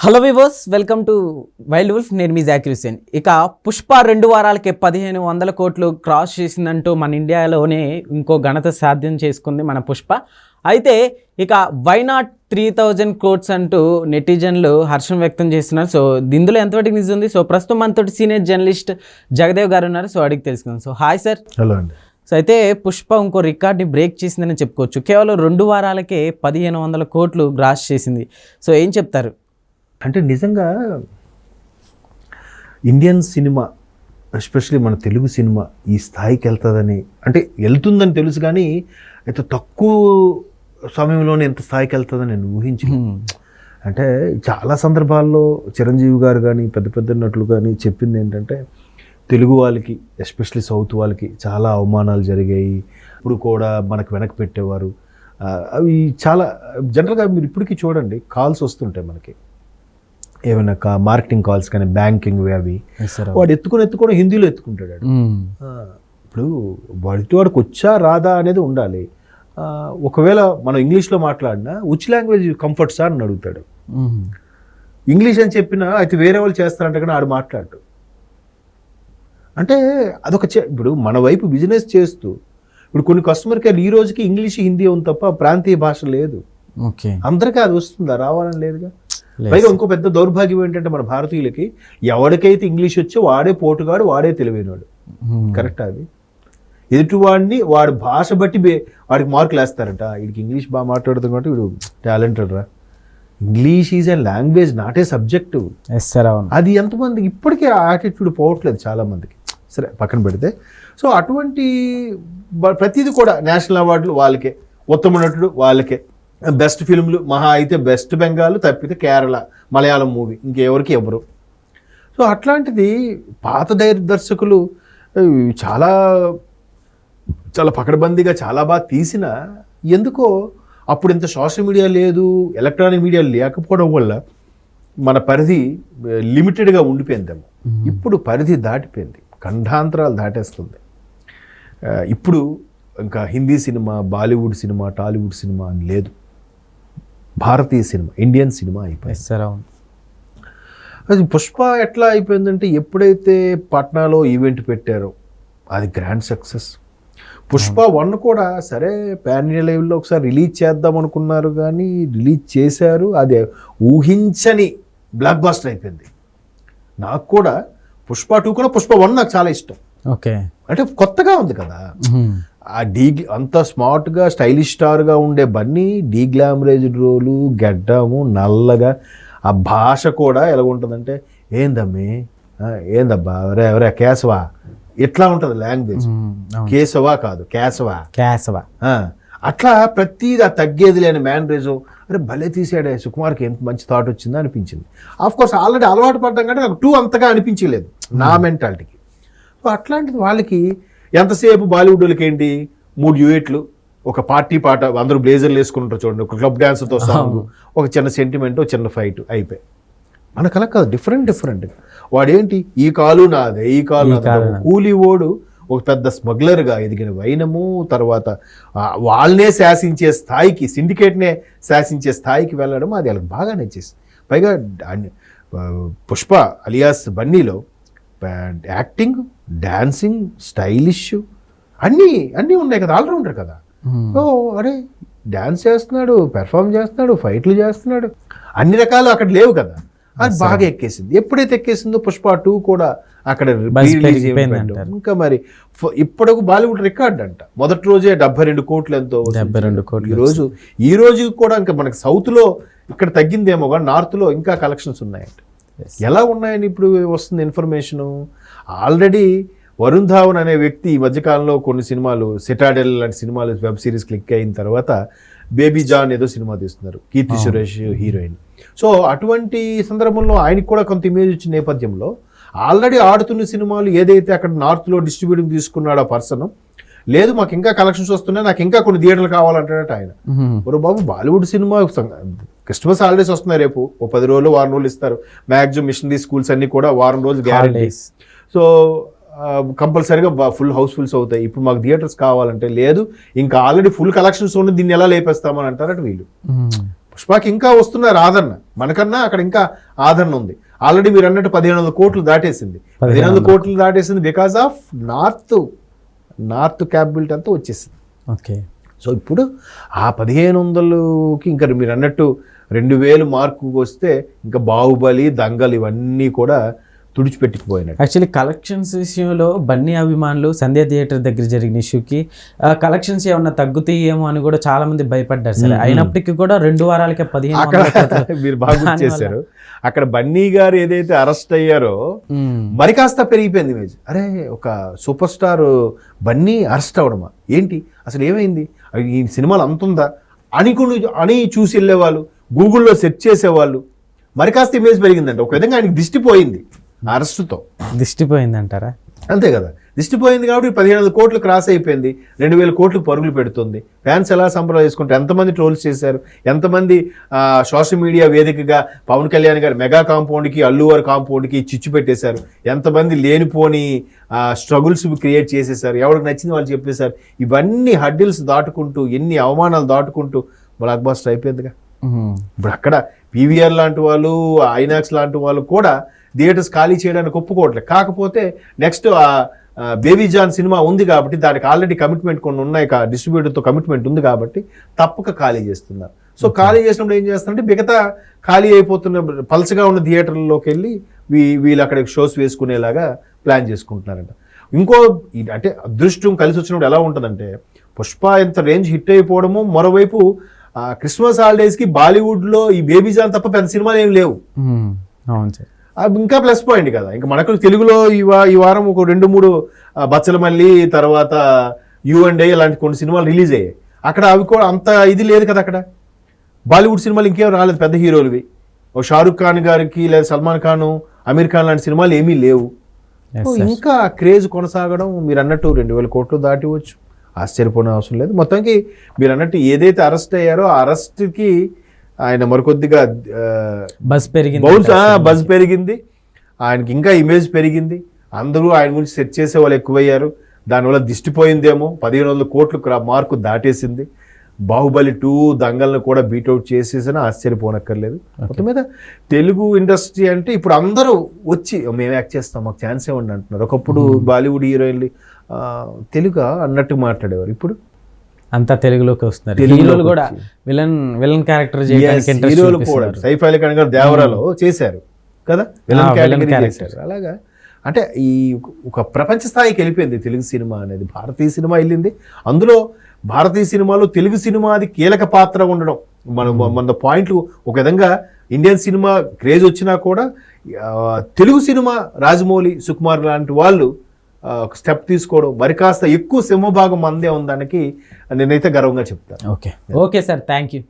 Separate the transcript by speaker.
Speaker 1: Hello viewers, welcome to wild wolf. నేను మీ జాకిర్ హుసేన్. ఇక పుష్ప 2 వారాలకే 1500 కోట్లు క్రాస్ చేసిందంటూ మన ఇండియాలోనే ఇంకో ఘనత సాధ్యం చేసుకుంది మన పుష్ప. అయితే ఇక వై నాట్ 3000 crores అంటూ నెటిజన్లు హర్షం వ్యక్తం చేస్తున్నారు. సో ఇందులో ఎంతవరకు నిజం ఉంది? సో ప్రస్తుతం మనతోటి సీనియర్ జర్నలిస్ట్ జగదేవ్ గారు ఉన్నారు. సో అడిగి తెలుసుకుందాం. So hi sir.
Speaker 2: హలో అండి.
Speaker 1: సో అయితే పుష్ప ఇంకో రికార్డ్ని బ్రేక్ చేసిందని చెప్పుకోవచ్చు. కేవలం 2 వారాలకే 1500 కోట్లు గ్రాస్ చేసింది. సో ఏం చెప్తారు?
Speaker 2: అంటే నిజంగా ఇండియన్ సినిమా, ఎస్పెషలీ మన తెలుగు సినిమా ఈ స్థాయికి వెళ్తుందని, అంటే వెళ్తుందని తెలుసు కానీ అయితే తక్కువ సమయంలోనే ఎంత స్థాయికి వెళ్తుందని నేను ఊహించాను. అంటే చాలా సందర్భాల్లో చిరంజీవి గారు కానీ పెద్ద పెద్ద నటులు కానీ చెప్పింది ఏంటంటే తెలుగు వాళ్ళకి, ఎస్పెషలీ సౌత్ వాళ్ళకి చాలా అవమానాలు జరిగాయి, ఇప్పుడు కూడా మనకు వెనక్కి పెట్టేవారు. అవి చాలా జనరల్గా మీరు ఇప్పటికీ చూడండి, కాల్స్ వస్తుంటాయి మనకి, ఏమైనా మార్కెటింగ్ కాల్స్ కానీ బ్యాంకింగ్ అవి, వాడు ఎత్తుకొని హిందీలో ఎత్తుకుంటాడు. ఇప్పుడు వాడికి వచ్చా రాదా అనేది ఉండాలి. ఒకవేళ మనం ఇంగ్లీష్లో మాట్లాడినా విచ్ లాంగ్వేజ్ కంఫర్ట్ సార్ అని అడుగుతాడు. ఇంగ్లీష్ అని చెప్పినా అయితే వేరే వాళ్ళు చేస్తారంటే కానీ ఆడు మాట్లాడు. అంటే అదొక ఇప్పుడు మన వైపు బిజినెస్ చేస్తూ ఇప్పుడు కొన్ని కస్టమర్ కేర్ ఈ రోజుకి ఇంగ్లీష్ హిందీ ఉంది తప్ప ప్రాంతీయ భాష లేదు. అందరికీ అది వస్తుందా? రావాలని లేదుగా. పైగా ఇంకో పెద్ద దౌర్భాగ్యం ఏంటంటే మన భారతీయులకి ఎవరికైతే ఇంగ్లీష్ వచ్చో వాడే పోటుగాడు, వాడే తెలివైనవాడు. కరెక్టా? అది ఎదుటివాడిని వాడి భాష బట్టి వాడికి మార్కులు వేస్తారట. వీడికి ఇంగ్లీష్ బాగా మాట్లాడుతుంది కాబట్టి వీడు టాలెంటెడ్ రా. English is a language, not a subject. అది ఎంతమందికి ఇప్పటికీ ఆ యాటిట్యూడ్ పోవట్లేదు చాలా మందికి. సరే పక్కన పెడితే, సో అటువంటి ప్రతిదీ కూడా నేషనల్ అవార్డులు వాళ్ళకే, ఉత్తమ నటుడు వాళ్ళకే, బెస్ట్ ఫిల్మ్లు మహా అయితే వెస్ట్ బెంగాల్ తప్పితే కేరళ మలయాళం మూవీ, ఇంకెవరికి ఎవరు. సో అట్లాంటిది పాత దర్శకులు చాలా చాలా పకడ్బందీగా చాలా బాగా తీసిన, ఎందుకో అప్పుడు ఇంత సోషల్ మీడియా లేదు, ఎలక్ట్రానిక్ మీడియా లేకపోవడం వల్ల మన పరిధి లిమిటెడ్గా ఉండిపోయిందేమో. ఇప్పుడు పరిధి దాటిపోయింది, ఖండాంతరాలు దాటేస్తుంది. ఇప్పుడు ఇంకా Hindi cinema, Bollywood cinema, Tollywood cinema అని లేదు, భారతీయ సినిమా, ఇండియన్ సినిమా అయిపోయింది. అది పుష్ప ఎట్లా అయిపోయిందంటే, ఎప్పుడైతే పాట్నాలో ఈవెంట్ పెట్టారో అది గ్రాండ్ సక్సెస్. పుష్ప 1 కూడా సరే పాన్ ఇండియా లెవెల్లో ఒకసారి రిలీజ్ చేద్దాం అనుకున్నారు కానీ రిలీజ్ చేశారు, అది ఊహించని బ్లాక్ బాస్టర్ అయిపోయింది. నాకు కూడా పుష్ప 2 కూడా పుష్ప 1 నాకు చాలా ఇష్టం.
Speaker 1: ఓకే,
Speaker 2: అంటే కొత్తగా ఉంది కదా. ఆ అంత స్మార్ట్గా స్టైలిష్ స్టార్గా ఉండే బన్నీ డీగ్లామరైజ్డ్ రోలు, గడ్డము, నల్లగా, ఆ భాష కూడా ఎలా ఉంటుందంటే ఏందమ్మి, ఏందబ్బా, ఎవరే కేశవా, ఎట్లా ఉంటుంది లాంగ్వేజ్. కేశవా కాదు, కేశవా. అట్లా ప్రతిది తగ్గేది లేని మ్యానరిజం. అరే భలే తీసాడే సుకుమార్కి, ఎంత మంచి థాట్ వచ్చిందో అనిపించింది. ఆఫ్ కోర్స్ ఆల్రెడీ అలవాటు పడ్డాం కంటే నాకు 2 అంతగా అనిపించలేదు నా మెంటాలిటీకి. సో అట్లాంటిది వాళ్ళకి ఎంతసేపు బాలీవుడ్ వాళ్ళకి ఏంటి 3 డ్యూయెట్లు, ఒక పార్టీ పాట, అందరూ బ్లేజర్లు వేసుకుంటారు చూడండి, ఒక క్లబ్ డ్యాన్స్తో సాంగ్, ఒక చిన్న సెంటిమెంట్, చిన్న ఫైట్, అయిపోయి. మనకలా కాదు, డిఫరెంట్. వాడేంటి ఈ కాలు నాదే, ఈ కాలు నాదే. కూలీ ఓడు ఒక పెద్ద స్మగ్లర్గా ఎదిగిన వైనము, తర్వాత వాళ్ళనే శాసించే స్థాయికి, సిండికేట్నే శాసించే స్థాయికి వెళ్ళడం అది వాళ్ళకి బాగా నచ్చేసి. పైగా పుష్ప అలియాస్ బన్నీలో యాక్టింగ్, డాన్సింగ్, స్టైలిష్ అన్నీ ఉన్నాయి కదా, ఆల్రౌండర్ కదా. సో అరే డాన్స్ చేస్తున్నాడు, పెర్ఫామ్ చేస్తున్నాడు, ఫైట్లు చేస్తున్నాడు, అన్ని రకాలు అక్కడ లేవు కదా, అది బాగా ఎక్కేసింది. ఎప్పుడైతే ఎక్కేసిందో పుష్ప 2 కూడా అక్కడ రిలీజ్ అయిపోయింది. ఇంకా మరి ఇప్పటికు బాలీవుడ్ రికార్డ్ అంట, మొదటి రోజే 72 కోట్లు ఎంతో. ఈ రోజు కూడా ఇంకా మనకి సౌత్లో ఇక్కడ తగ్గిందేమో కానీ నార్త్లో ఇంకా కలెక్షన్స్ ఉన్నాయంట. ఎలా ఉన్నాయని ఇప్పుడు వస్తుంది ఇన్ఫర్మేషను. ఆల్రెడీ వరుణ్ ధావన్ అనే వ్యక్తి ఈ మధ్యకాలంలో కొన్ని సినిమాలు, సిటాడెల్ లాంటి సినిమాలు వెబ్ సిరీస్ క్లిక్ అయిన తర్వాత బేబీ జాన్ ఏదో సినిమా తీస్తున్నారు, కీర్తి సురేష్ హీరోయిన్. సో అటువంటి సందర్భంలో ఆయనకు కూడా కొంత ఇమేజ్ వచ్చిన నేపథ్యంలో ఆల్రెడీ ఆడుతున్న సినిమాలు ఏదైతే అక్కడ నార్త్లో డిస్ట్రిబ్యూటింగ్ తీసుకున్నాడో ఆ పర్సన్, లేదు మాకు ఇంకా కలెక్షన్స్ వస్తున్నాయి, నాకు ఇంకా కొన్ని థియేటర్లు కావాలంటాడట ఆయన. ఒరే బాబు, బాలీవుడ్ సినిమా క్రిస్మస్ హాలిడేస్ వస్తున్నాయి, రేపు ఓ 10 రోజులు 1 రోజులు ఇస్తారు మ్యాక్సిమం. మిషనరీ స్కూల్స్ అన్ని కూడా 1 వారం రోజులు గ్యారెంటీ. సో కంపల్సరీగా ఫుల్ హౌస్ఫుల్స్ అవుతాయి. ఇప్పుడు మాకు థియేటర్స్ కావాలంటే లేదు, ఇంకా ఆల్రెడీ ఫుల్ కలెక్షన్స్ ఉన్నది, దీన్ని ఎలా లేపేస్తామని అంటారట వీళ్ళు. పుష్పకి ఇంకా వస్తున్నారు ఆదరణ, మనకన్నా అక్కడ ఇంకా ఆదరణ ఉంది. ఆల్రెడీ మీరు అన్నట్టు 1500 కోట్లు దాటేసింది. 1500 కోట్లు దాటేసింది బికాస్ ఆఫ్ నార్త్ క్యాపిటల్ అంతా వచ్చేసింది.
Speaker 1: ఓకే.
Speaker 2: సో ఇప్పుడు ఆ 1500కి ఇంకా మీరు అన్నట్టు 2000 మార్కు వస్తే ఇంకా బాహుబలి, దంగల్ ఇవన్నీ కూడా తుడిచిపెట్టుకుపోయినట్టు.
Speaker 1: యాక్చువల్లీ కలెక్షన్స్ విషయంలో బన్నీ అభిమానులు సంధ్య థియేటర్ దగ్గర జరిగిన ఇష్యూకి కలెక్షన్స్ ఏమన్నా తగ్గుతాయేమో అని కూడా చాలా మంది భయపడ్డారు సరే. అయినప్పటికీ కూడా 2 వారాలకే 15
Speaker 2: మీరు బాగా చేశారు. అక్కడ బన్నీ గారు ఏదైతే అరెస్ట్ అయ్యారో మరి కాస్త పెరిగిపోయింది ఇమేజ్. అరే ఒక సూపర్ స్టార్ బన్నీ అరెస్ట్ అవడమా ఏంటి, అసలు ఏమైంది, ఈ సినిమాలు అంతుందా అని చూసి వెళ్ళేవాళ్ళు, గూగుల్లో సెర్చ్ చేసేవాళ్ళు. మరి కాస్త ఇమేజ్ పెరిగిందంట. ఒక విధంగా ఆయనకి దిష్టి పోయింది అరెస్టుతో.
Speaker 1: దిష్టి పోయిందంటారా?
Speaker 2: అంతే కదా, దిష్టి పోయింది కాబట్టి 1500 కోట్లు క్రాస్ అయిపోయింది, 2000 కోట్లు పరుగులు పెడుతుంది. ఫ్యాన్స్ ఎలా సంప్రదాయం చేసుకుంటారు, ఎంతమంది ట్రోల్స్ చేశారు, ఎంతమంది సోషల్ మీడియా వేదికగా పవన్ కళ్యాణ్ గారు మెగా కాంపౌండ్కి, అల్లువారి కాంపౌండ్కి చిచ్చు పెట్టేశారు, ఎంతమంది లేనిపోని స్ట్రగుల్స్ క్రియేట్ చేసేసారు, ఎవరికి నచ్చింది వాళ్ళు చెప్పేశారు. ఇవన్నీ హడ్డిల్స్ దాటుకుంటూ, ఎన్ని అవమానాలు దాటుకుంటూ బ్లాక్ బాస్టర్ అయిపోయిందిగా. ఇప్పుడు అక్కడ పీవీఆర్ లాంటి వాళ్ళు, ఐనాక్స్ లాంటి వాళ్ళు కూడా థియేటర్స్ ఖాళీ చేయడానికి ఒప్పుకోవట్లేదు. కాకపోతే నెక్స్ట్ బేబీ జాన్ సినిమా ఉంది కాబట్టి దానికి ఆల్రెడీ కమిట్మెంట్ కొన్ని ఉన్నాయి, డిస్ట్రిబ్యూటర్తో కమిట్మెంట్ ఉంది కాబట్టి తప్పక ఖాళీ చేస్తున్నారు. సో ఖాళీ చేసినప్పుడు ఏం చేస్తారంటే మిగతా ఖాళీ అయిపోతున్న పల్చగా ఉన్న థియేటర్లోకి వెళ్ళి వీళ్ళు అక్కడ షోస్ వేసుకునేలాగా ప్లాన్ చేసుకుంటున్నారంట. ఇంకో అంటే అదృష్టం కలిసి వచ్చినప్పుడు ఎలా ఉంటుందంటే, పుష్ప ఎంత రేంజ్ హిట్ అయిపోవడము, మరోవైపు క్రిస్మస్ హాలిడేస్కి బాలీవుడ్లో ఈ బేబీ జాన్ తప్ప పెద్ద సినిమాలు ఏమి లేవు.
Speaker 1: అవును సార్,
Speaker 2: ఇంకా ప్లస్ పాయింట్ కదా. ఇంకా మనకు తెలుగులో ఈ వారం ఒక 2-3 బచ్చలమల్లి, తర్వాత U&A ఇలాంటి కొన్ని సినిమాలు రిలీజ్ అయ్యాయి. అక్కడ అవి కూడా అంత ఇది లేదు కదా. అక్కడ బాలీవుడ్ సినిమాలు ఇంకేం రాలేదు పెద్ద హీరోలువి. ఓ షారుఖ్ ఖాన్ గారికి లేదా సల్మాన్ ఖాన్, అమీర్ ఖాన్ లాంటి సినిమాలు ఏమీ లేవు. ఇంకా క్రేజ్ కొనసాగడం, మీరు అన్నట్టు 2000 కోట్లు దాటివచ్చు, ఆశ్చర్యపోయిన అవసరం లేదు. మొత్తానికి మీరు అన్నట్టు ఏదైతే అరెస్ట్ అయ్యారో ఆ అరెస్ట్కి ఆయన మరికొద్దిగా బజ్ పెరిగింది, ఆయనకి ఇంకా ఇమేజ్ పెరిగింది, అందరూ ఆయన గురించి సెర్చ్ చేసే వాళ్ళు ఎక్కువయ్యారు. దానివల్ల దిష్టిపోయిందేమో, 1500 కోట్లు మార్కు దాటేసింది. బాహుబలి 2 దంగల్ని కూడా బీట్అవుట్ చేసేసినా ఆశ్చర్యపోనక్కర్లేదు. మొత్తం మీద తెలుగు ఇండస్ట్రీ అంటే ఇప్పుడు అందరూ వచ్చి మేము యాక్ట్ చేస్తాం, మాకు ఛాన్స్ ఇవ్వండి అంటున్నారు. ఒకప్పుడు బాలీవుడ్ హీరోయిన్లు తెలుగు అన్నట్టు మాట్లాడేవారు, ఇప్పుడు
Speaker 1: అంతా తెలుగులోకి వస్తున్నారు. హీరోలు కూడా విలన్ క్యారెక్టర్ చేయడానికి
Speaker 2: హీరోలు కూడా సైఫ్ అలీ ఖాన్ గారు దేవరాలో చేశారు కదా, విలన్ క్యారెక్టర్ చేశారు. అలాగా అంటే ఈ ఒక ప్రపంచ స్థాయికి వెళ్ళిపోయింది తెలుగు సినిమా అనేది. భారతీయ సినిమా వెళ్ళింది, అందులో భారతీయ సినిమాలో తెలుగు సినిమాది కీలక పాత్ర ఉండడం మన పాయింట్లు. ఒక విధంగా ఇండియన్ సినిమా క్రేజ్ వచ్చినా కూడా తెలుగు సినిమా రాజమౌళి, సుకుమార్ లాంటి వాళ్ళు ఒక స్టెప్ తీసుకోవడం, మరి కాస్త ఎక్కువ సింహభాగం మందే ఉందానికి నేనైతే గర్వంగా చెప్తాను.
Speaker 1: Okay sir, thank you.